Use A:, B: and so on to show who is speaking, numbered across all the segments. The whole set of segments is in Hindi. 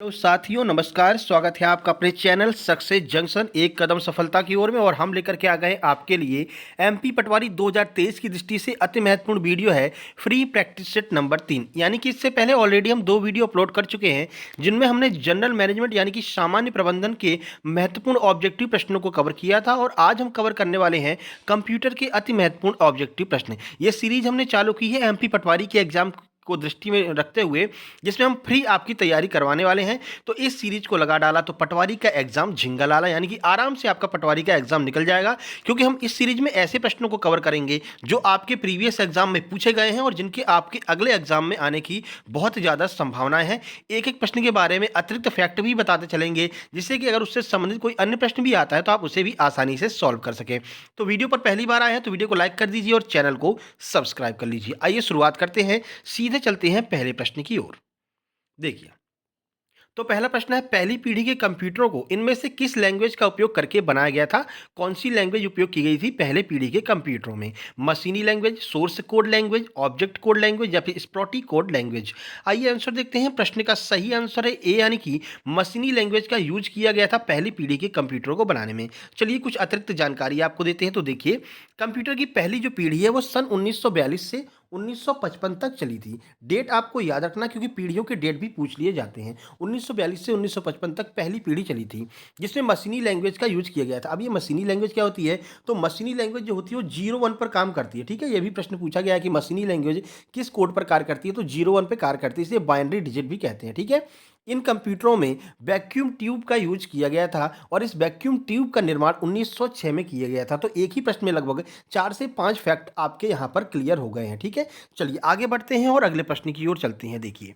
A: तो साथियों नमस्कार, स्वागत है आपका अपने चैनल सक्सेस जंक्शन एक कदम सफलता की ओर में। और हम लेकर के आ गए आपके लिए एमपी पटवारी 2023 की दृष्टि से अति महत्वपूर्ण वीडियो है फ्री प्रैक्टिस सेट नंबर 3। यानी कि इससे पहले ऑलरेडी हम 2 वीडियो अपलोड कर चुके हैं जिनमें हमने जनरल मैनेजमेंट यानी कि सामान्य प्रबंधन के महत्वपूर्ण ऑब्जेक्टिव प्रश्नों को कवर किया था। और आज हम कवर करने वाले हैं कंप्यूटर के अति महत्वपूर्ण ऑब्जेक्टिव प्रश्न। ये सीरीज हमने चालू की है एमपी पटवारी के एग्जाम को दृष्टि में रखते हुए, जिसमें हम फ्री आपकी तैयारी करवाने वाले हैं। तो इस सीरीज को लगा डाला तो पटवारी का एग्जाम झिंगा लाला, यानी कि आराम से आपका पटवारी का एग्जाम निकल जाएगा। क्योंकि हम इस सीरीज में ऐसे प्रश्नों को कवर करेंगे जो आपके प्रीवियस एग्जाम में पूछे गए हैं और जिनके आपके अगले एग्जाम में आने की बहुत ज़्यादा संभावनाएं हैं। एक एक प्रश्न के बारे में अतिरिक्त फैक्ट भी बताते चलेंगे, जिससे कि अगर उससे संबंधित कोई अन्य प्रश्न भी आता है तो आप उसे भी आसानी से सॉल्व कर सकें। तो वीडियो पर पहली बार आए हैं तो वीडियो को लाइक कर दीजिए और चैनल को सब्सक्राइब कर लीजिए। आइए शुरुआत करते हैं, सीधे चलते हैं पहले प्रश्न की ओर। देखिए, तो पहला प्रश्न है, पहली पीढ़ी के कंप्यूटरों को इनमें से किस लैंग्वेज का उपयोग करके बनाया गया था? कौन सी लैंग्वेज उपयोग की गई थी पहले पीढ़ी के कंप्यूटरों में? मशीनी language, source code language, object code language या फिर स्प्रॉटी कोड लैंग्वेज? आइए आंसर देखते हैं। प्रश्न का सही आंसर है ए, यानी कि मशीनी लैंग्वेज का यूज किया गया था पहली पीढ़ी के कंप्यूटरों को बनाने में। चलिए कुछ अतिरिक्त जानकारी आपको देते हैं। तो देखिए, कंप्यूटर की पहली जो पीढ़ी है वो सन 1942 से 1955 तक चली थी। डेट आपको याद रखना, क्योंकि पीढ़ियों के डेट भी पूछ लिए जाते हैं। 1942 से 1955 तक पहली पीढ़ी चली थी, जिसमें मशीनी लैंग्वेज का यूज किया गया था। अब ये मशीनी लैंग्वेज क्या होती है? तो मशीनी लैंग्वेज जो होती है वो 01 पर काम करती है। ठीक है, ये भी प्रश्न पूछा गया है कि मशीनी लैंग्वेज किस कोड पर कार्य करती है, तो 01 पे कार्य करती है। इसे बाइनरी डिजिट भी कहते हैं। ठीक है, इन कंप्यूटरों में वैक्यूम ट्यूब का यूज किया गया था और इस वैक्यूम ट्यूब का निर्माण 1906 में किया गया था। तो एक ही प्रश्न में लगभग 4 से 5 फैक्ट आपके यहाँ पर क्लियर हो गए हैं। ठीक है, चलिए आगे बढ़ते हैं और अगले प्रश्न की ओर चलते हैं। देखिए,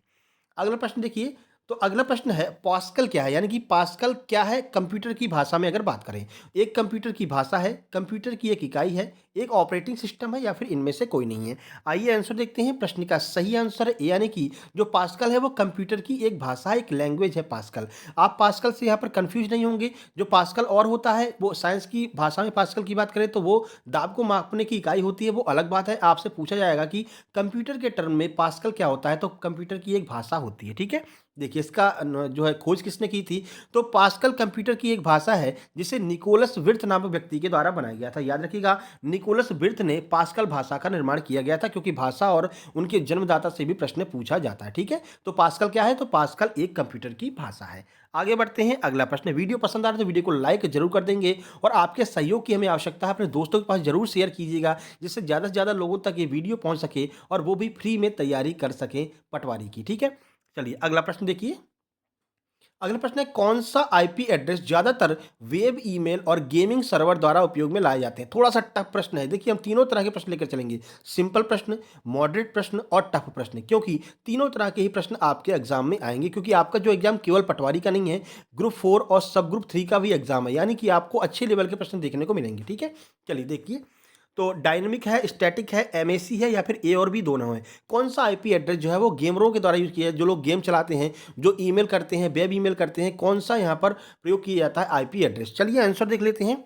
A: अगला प्रश्न देखिए, तो अगला प्रश्न है, पास्कल क्या है? यानी कि पास्कल क्या है कंप्यूटर की भाषा में अगर बात करें? एक कंप्यूटर की भाषा है, कंप्यूटर की एक इकाई है, एक ऑपरेटिंग सिस्टम है या फिर इनमें से कोई नहीं है? आइए आंसर देखते हैं। प्रश्न का सही आंसर है ए, यानी कि जो पास्कल है वो कंप्यूटर की एक भाषा है, एक लैंग्वेज है पास्कल। आप पास्कल से यहाँ पर कंफ्यूज नहीं होंगे। जो पास्कल और होता है वो साइंस की भाषा में पास्कल की बात करें तो वो दाब को मापने की इकाई होती है, वो अलग बात है। आपसे पूछा जाएगा कि कंप्यूटर के टर्म में पास्कल क्या होता है, तो कंप्यूटर की एक भाषा होती है। ठीक है, देखिए इसका जो है खोज किसने की थी? तो पास्कल कंप्यूटर की एक भाषा है जिसे निकोलस विर्थ नामक व्यक्ति के द्वारा बनाया गया था। याद रखिएगा, निकोलस विर्थ ने पास्कल भाषा का निर्माण किया गया था, क्योंकि भाषा और उनके जन्मदाता से भी प्रश्न पूछा जाता है। ठीक है, तो पास्कल क्या है? तो पास्कल एक कंप्यूटर की भाषा है। आगे बढ़ते हैं, अगला प्रश्न। वीडियो पसंद आ रहा है तो वीडियो को लाइक जरूर कर देंगे और आपके सहयोग की हमें आवश्यकता है। अपने दोस्तों के पास जरूर शेयर कीजिएगा, जिससे ज़्यादा से ज़्यादा लोगों तक ये वीडियो पहुंच सके और वो भी फ्री में तैयारी कर सकें पटवारी की। ठीक है, चलिए अगला प्रश्न देखिए। अगला प्रश्न है, कौन सा आईपी एड्रेस ज्यादातर वेब, ईमेल और गेमिंग सर्वर द्वारा उपयोग में लाए जाते हैं? थोड़ा सा टफ प्रश्न है। देखिए, हम तीनों तरह के प्रश्न लेकर चलेंगे, सिंपल प्रश्न, मॉडरेट प्रश्न और टफ प्रश्न, क्योंकि तीनों तरह के ही प्रश्न आपके एग्जाम में आएंगे। क्योंकि आपका जो एग्जाम केवल पटवारी का नहीं है, ग्रुप 4 और सब ग्रुप 3 का भी एग्जाम है, यानी कि आपको अच्छे लेवल के प्रश्न देखने को मिलेंगे। ठीक है, चलिए देखिए, तो डायनेमिक है, स्टैटिक है, एमएसी है या फिर ए और बी दोनों है? कौन सा आईपी एड्रेस जो है वो गेमरों के द्वारा यूज किया है? जो लोग गेम चलाते हैं, जो ईमेल करते हैं, वेब ईमेल करते हैं, कौन सा यहाँ पर प्रयोग किया जाता है आईपी एड्रेस? चलिए आंसर देख लेते हैं।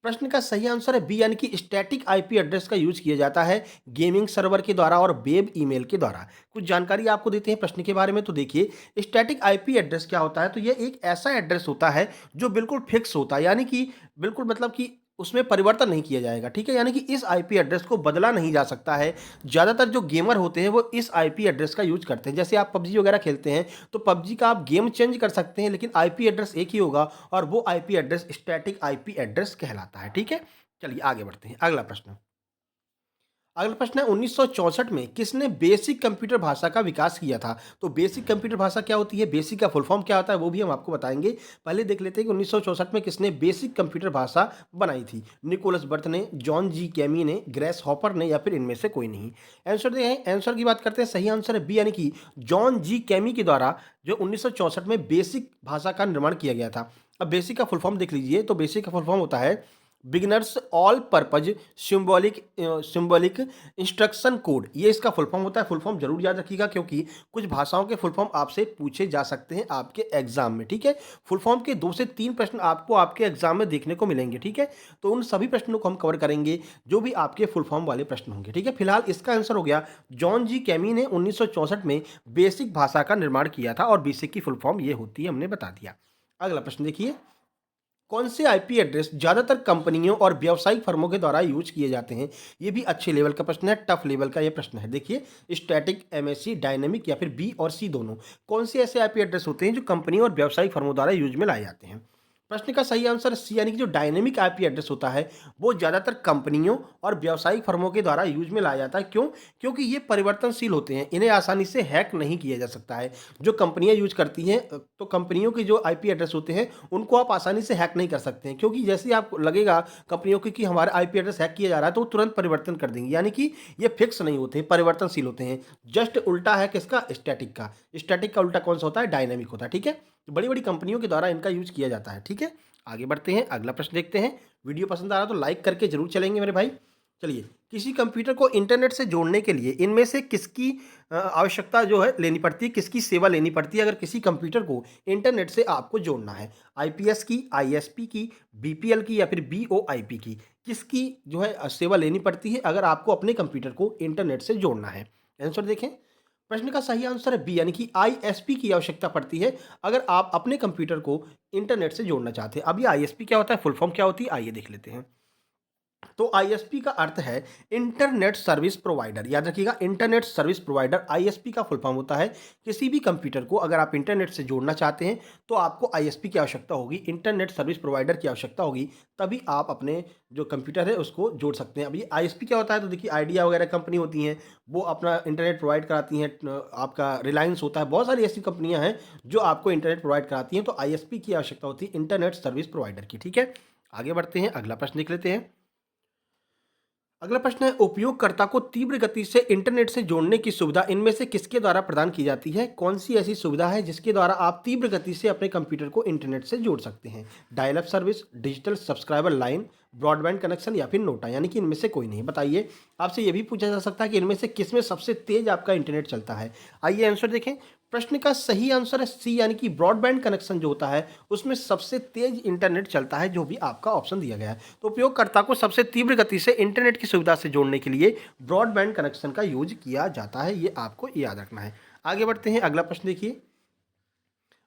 A: प्रश्न का सही आंसर है बी, यानी कि स्टैटिक आईपी एड्रेस का यूज किया जाता है गेमिंग सर्वर के द्वारा और वेब ईमेल के द्वारा। कुछ जानकारी आपको देते हैं प्रश्न के बारे में। तो देखिए, स्टैटिक आईपी एड्रेस क्या होता है? तो यह एक ऐसा एड्रेस होता है जो बिल्कुल फिक्स होता है, यानी कि बिल्कुल मतलब कि उसमें परिवर्तन नहीं किया जाएगा। ठीक है, यानी कि इस आईपी एड्रेस को बदला नहीं जा सकता है। ज़्यादातर जो गेमर होते हैं वो इस आईपी एड्रेस का यूज करते हैं। जैसे आप पबजी वगैरह खेलते हैं तो पबजी का आप गेम चेंज कर सकते हैं, लेकिन आईपी एड्रेस एक ही होगा और वो IP address static IP address कहलाता है। ठीक है, चलिए आगे बढ़ते हैं। अगला प्रश्न, अगला प्रश्न है, 1964 में किसने बेसिक कंप्यूटर भाषा का विकास किया था? तो बेसिक कंप्यूटर भाषा क्या होती है, बेसिक का फुल फॉर्म क्या होता है, वो भी हम आपको बताएंगे। पहले देख लेते हैं कि 1964 में किसने बेसिक कंप्यूटर भाषा बनाई थी? निकोलस बर्थ ने, जॉन जी कैमी ने, ग्रेस हॉपर ने या फिर इनमें से कोई नहीं? आंसर दें, आंसर की बात करते हैं। सही आंसर है बी, यानी कि जॉन जी कैमी के द्वारा जो 1964 में बेसिक भाषा का निर्माण किया गया था। अब बेसिक का फुल फॉर्म देख लीजिए। तो बेसिक का फुल फॉर्म होता है beginners all purpose symbolic instruction code, ये इसका फुल फॉर्म होता है। फुल फॉर्म जरूर याद रखिएगा क्योंकि कुछ भाषाओं के फुल फॉर्म आपसे पूछे जा सकते हैं आपके एग्जाम में, ठीक है। फुल फॉर्म के 2 से 3 प्रश्न आपको आपके एग्जाम में देखने को मिलेंगे, ठीक है। तो उन सभी प्रश्नों को हम कवर करेंगे जो भी आपके फुल फॉर्म वाले प्रश्न होंगे, ठीक है। फिलहाल इसका आंसर हो गया, जॉन जी कैमी ने 1964 में बेसिक भाषा का निर्माण किया था और बेसिक की फुल फॉर्म ये होती है, हमने बता दिया। अगला प्रश्न देखिए, कौन से आईपी एड्रेस ज़्यादातर कंपनियों और व्यावसायिक फर्मों के द्वारा यूज किए जाते हैं? ये भी अच्छे लेवल का प्रश्न है, टफ लेवल का ये प्रश्न है। देखिए, स्टैटिक, एमएससी, डायनेमिक या फिर बी और सी दोनों, कौन से ऐसे आईपी एड्रेस होते हैं जो कंपनी और व्यावसायिक फर्मों द्वारा यूज में लाए जाते हैं? प्रश्न का सही आंसर सी, यानी कि जो डायनेमिक आईपी एड्रेस होता है वो ज़्यादातर कंपनियों और व्यावसायिक फर्मों के द्वारा यूज में लाया जाता है। क्यों? क्योंकि ये परिवर्तनशील होते हैं, इन्हें आसानी से हैक नहीं किया जा सकता है। जो कंपनियां यूज करती हैं, तो कंपनियों के जो आईपी एड्रेस होते हैं उनको आप आसानी से हैक नहीं कर सकते हैं, क्योंकि जैसे ही आपको लगेगा कंपनियों की कि हमारा आईपी एड्रेस हैक किया जा रहा है तो वो तुरंत परिवर्तन कर देंगे, यानी कि ये फिक्स नहीं होते, परिवर्तनशील होते हैं। जस्ट उल्टा है किसका? स्टैटिक का। स्टैटिक का उल्टा कौन सा होता है? डायनेमिक होता है, ठीक है। तो बड़ी बड़ी कंपनियों के द्वारा इनका यूज किया जाता है, ठीक है। आगे बढ़ते हैं, अगला प्रश्न देखते हैं। वीडियो पसंद आ रहा तो लाइक करके जरूर चलेंगे मेरे भाई। चलिए, किसी कंप्यूटर को इंटरनेट से जोड़ने के लिए इनमें से किसकी आवश्यकता जो है लेनी पड़ती है, किसकी सेवा लेनी पड़ती है अगर किसी कंप्यूटर को इंटरनेट से आपको जोड़ना है? आईपीएस की, आईएसपी की, बीपीएल की या फिर बीओआईपी की? किसकी जो है सेवा लेनी पड़ती है अगर आपको अपने कंप्यूटर को इंटरनेट से जोड़ना है? आंसर देखें। प्रश्न का सही आंसर है बी, यानी कि आईएसपी की आवश्यकता पड़ती है अगर आप अपने कंप्यूटर को इंटरनेट से जोड़ना चाहते हैं। अब ये आईएसपी क्या होता है, फुल फॉर्म क्या होती है, आइए देख लेते हैं। तो आईएसपी का अर्थ है इंटरनेट सर्विस प्रोवाइडर। याद रखिएगा, इंटरनेट सर्विस प्रोवाइडर आईएसपी का फुल फॉर्म होता है। किसी भी कंप्यूटर को अगर आप इंटरनेट से जोड़ना चाहते हैं तो आपको आईएसपी की आवश्यकता होगी, इंटरनेट सर्विस प्रोवाइडर की आवश्यकता होगी, तभी आप अपने जो कंप्यूटर है उसको जोड़ सकते हैं। अब ये आईएसपी क्या होता है, तो देखिए आइडिया वगैरह कंपनी होती हैं, वो अपना इंटरनेट प्रोवाइड कराती हैं। आपका रिलायंस होता है, बहुत सारी ऐसी कंपनियां हैं जो आपको इंटरनेट प्रोवाइड कराती हैं। तो आईएसपी की आवश्यकता होती है इंटरनेट सर्विस प्रोवाइडर की, ठीक है। आगे बढ़ते हैं, अगला प्रश्न देख लेते हैं। अगला प्रश्न है, उपयोगकर्ता को तीव्र गति से इंटरनेट से जोड़ने की सुविधा इनमें से किसके द्वारा प्रदान की जाती है? कौन सी ऐसी सुविधा है जिसके द्वारा आप तीव्र गति से अपने कंप्यूटर को इंटरनेट से जोड़ सकते हैं? Dial up service, digital subscriber line, broadband connection या फिर नोटा, यानी कि इनमें से कोई नहीं। बताइए, आपसे यह भी पूछा जा सकता है कि इनमें से किसमें सबसे तेज आपका इंटरनेट चलता है? आइए आंसर देखें। प्रश्न का सही आंसर है सी, यानी कि ब्रॉडबैंड कनेक्शन जो होता है उसमें सबसे तेज इंटरनेट चलता है, जो भी आपका ऑप्शन दिया गया है। तो उपयोगकर्ता को सबसे तीव्र गति से इंटरनेट की सुविधा से जोड़ने के लिए ब्रॉडबैंड कनेक्शन का यूज किया जाता है, ये आपको याद रखना है। आगे बढ़ते हैं, अगला प्रश्न देखिए।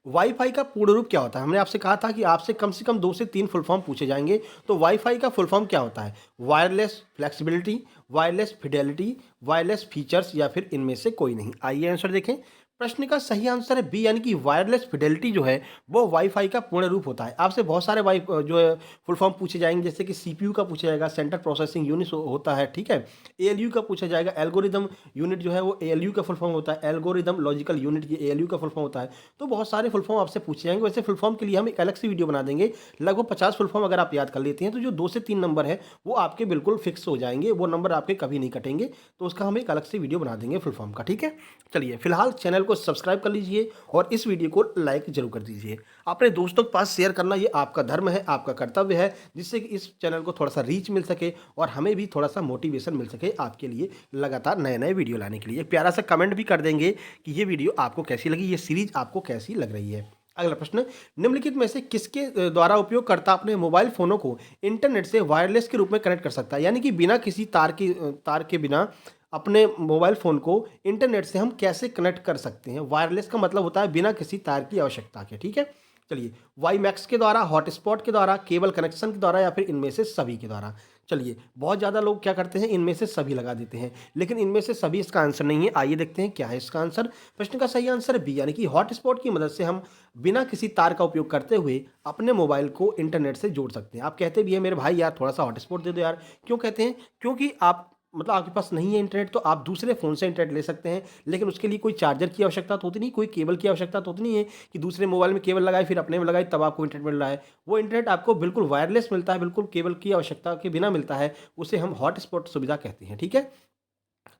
A: वाईफाई का पूर्ण रूप क्या होता है? हमने आपसे कहा था कि आपसे कम से कम 2 से 3 फुल फॉर्म पूछे जाएंगे। तो वाईफाई का फुल फॉर्म क्या होता है? Wireless flexibility, wireless Fidelity, wireless features या फिर इनमें से कोई नहीं? आइए आंसर देखें। प्रश्न का सही आंसर है बी, यानी कि वायरलेस फिडेलिटी जो है वो वाईफाई का पूर्ण रूप होता है। आपसे बहुत सारे जो है फुल फॉर्म पूछे जाएंगे, जैसे कि सीपीयू का पूछा जाएगा, सेंट्रल प्रोसेसिंग यूनिट होता है, ठीक है। एएलयू का पूछा जाएगा, एल्गोरिदम यूनिट जो है वो एएलयू का फुल फॉर्म होता है, एल्गोरिदम लॉजिकल यूनिट ये एएलयू का फुल फॉर्म होता है। तो बहुत सारे फुल फॉर्म आपसे पूछे जाएंगे। वैसे फुल फॉर्म के लिए हम एक अलग से वीडियो बना देंगे। लगभग 50 फुल फॉर्म अगर आप याद कर लेते हैं तो जो 2 से 3 नंबर है वो आपके बिल्कुल फिक्स हो जाएंगे, वो नंबर आपके कभी नहीं कटेंगे। तो उसका हम एक अलग से वीडियो बना देंगे फुल फॉर्म का, ठीक है। चलिए, फिलहाल चैनल को सब्सक्राइब कर लीजिए और इस वीडियो को लाइक जरूर कर दीजिए। अपने दोस्तों के पास शेयर करना ये आपका धर्म है, आपका कर्तव्य है, जिससे कि इस चैनल को थोड़ा सा रीच मिल सके और हमें भी थोड़ा सा मोटिवेशन मिल सके आपके लिए लगातार नए नए वीडियो लाने के लिए। प्यारा सा कमेंट भी कर देंगे कि ये वीडियो आपको कैसी लगी, ये सीरीज आपको कैसी लग रही है। अगला प्रश्न, निम्नलिखित में से किसके द्वारा उपयोगकर्ता अपने मोबाइल फोनों को इंटरनेट से वायरलेस के रूप में कनेक्ट कर सकता है? यानी कि बिना किसी तार के बिना अपने मोबाइल फ़ोन को इंटरनेट से हम कैसे कनेक्ट कर सकते हैं? वायरलेस का मतलब होता है बिना किसी तार की आवश्यकता के, ठीक है। चलिए, वाई मैक्स के द्वारा, हॉटस्पॉट के द्वारा, केबल कनेक्शन के द्वारा या फिर इनमें से सभी के द्वारा? चलिए, बहुत ज़्यादा लोग क्या करते हैं, इनमें से सभी लगा देते हैं, लेकिन इनमें से सभी इसका आंसर नहीं है। आइए देखते हैं क्या है इसका आंसर। प्रश्न का सही आंसर है बी, यानी कि हॉटस्पॉट की मदद से हम बिना किसी तार का उपयोग करते हुए अपने मोबाइल को इंटरनेट से जोड़ सकते हैं। आप कहते भी हैं मेरे भाई यार थोड़ा सा हॉटस्पॉट दे दो यार, क्यों कहते हैं? क्योंकि आप मतलब आपके पास नहीं है इंटरनेट, तो आप दूसरे फ़ोन से इंटरनेट ले सकते हैं, लेकिन उसके लिए कोई चार्जर की आवश्यकता तो होती नहीं, कोई केबल की आवश्यकता तो होती नहीं है कि दूसरे मोबाइल में केबल लगाए फिर अपने में लगाए तब आपको इंटरनेट मिल रहा है। वो इंटरनेट आपको बिल्कुल वायरलेस मिलता है, बिल्कुल केबल की आवश्यकता के बिना मिलता है। उसे हम हॉटस्पॉट सुविधा कहते हैं, ठीक है।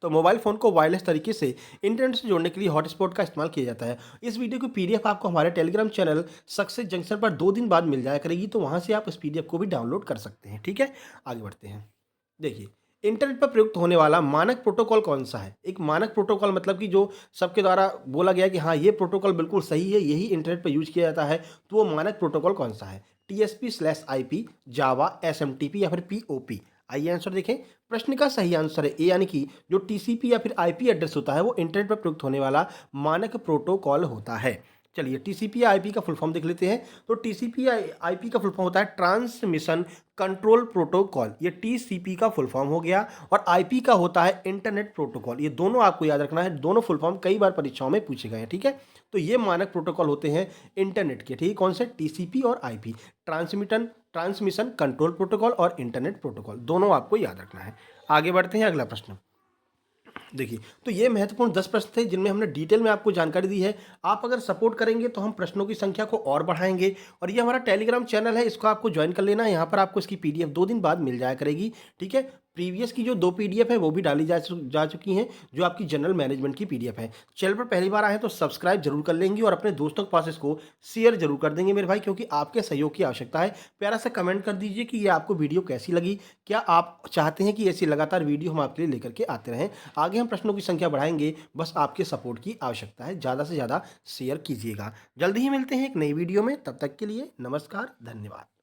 A: तो मोबाइल फ़ोन को वायरलेस तरीके से इंटरनेट से जोड़ने के लिए हॉटस्पॉट का इस्तेमाल किया जाता है। इस वीडियो की पीडीएफ आपको हमारे टेलीग्राम चैनल सक्सेस जंक्शन पर 2 दिन बाद मिल जाया करेगी, तो वहाँ से आप इस पीडीएफ को भी डाउनलोड कर सकते हैं। ठीक है, आगे बढ़ते हैं। देखिए, इंटरनेट पर प्रयुक्त होने वाला मानक प्रोटोकॉल कौन-सा है? एक मानक प्रोटोकॉल मतलब कि जो सबके द्वारा बोला गया है कि हाँ, ये प्रोटोकॉल बिल्कुल सही है, यही इंटरनेट पे यूज़ किया जाता है, तो वो मानक प्रोटोकॉल कौन-सा है? टीएसपी/आईपी, जावा, एसएमटीपी या फिर पीओपी? आइए आंसर देखें। प्रश्न का सही आंसर है ए, यानी कि जो टीसीपी या फिर आईपी एड्रेस होता है, वो इंटरनेट पर प्रयुक्त होने वाला मानक प्रोटोकॉल होता है। चलिए, टीसीपी या आईपी का फुल फॉर्म देख लेते हैं। तो टीसीपी या आईपी का फुल फॉर्म होता है ट्रांसमिशन कंट्रोल प्रोटोकॉल, ये टीसीपी का फुल फॉर्म हो गया, और आईपी का होता है इंटरनेट प्रोटोकॉल। ये दोनों आपको याद रखना है, दोनों फुल फॉर्म कई बार परीक्षाओं में पूछे गए हैं। ठीक है, तो ये मानक प्रोटोकॉल होते हैं इंटरनेट के। ठीक है, कौन से? टीसीपी और आईपी, ट्रांसमिशन कंट्रोल प्रोटोकॉल और इंटरनेट प्रोटोकॉल, दोनों आपको याद रखना है। आगे बढ़ते हैं, अगला प्रश्न देखिए। तो ये महत्वपूर्ण 10 प्रश्न थे जिनमें हमने डिटेल में आपको जानकारी दी है। आप अगर सपोर्ट करेंगे तो हम प्रश्नों की संख्या को और बढ़ाएंगे, और ये हमारा टेलीग्राम चैनल है, इसको आपको ज्वाइन कर लेना है। यहाँ पर आपको इसकी पीडीएफ 2 दिन बाद मिल जाया करेगी। ठीक है, प्रीवियस की जो 2 पीडीएफ है वो भी डाली जा चुकी हैं, जो आपकी जनरल मैनेजमेंट की पीडीएफ है। चैनल पर पहली बार आए तो सब्सक्राइब जरूर कर लेंगे और अपने दोस्तों के पास इसको शेयर जरूर कर देंगे मेरे भाई, क्योंकि आपके सहयोग की आवश्यकता है। प्यारा सा कमेंट कर दीजिए कि ये आपको वीडियो कैसी लगी। क्या आप चाहते हैं कि ऐसी लगातार वीडियो हम आपके लिए लेकर के आते रहें? आगे हम प्रश्नों की संख्या बढ़ाएंगे, बस आपके सपोर्ट की आवश्यकता है। ज़्यादा से ज़्यादा शेयर कीजिएगा। जल्दी ही मिलते हैं एक नई वीडियो में, तब तक के लिए नमस्कार, धन्यवाद।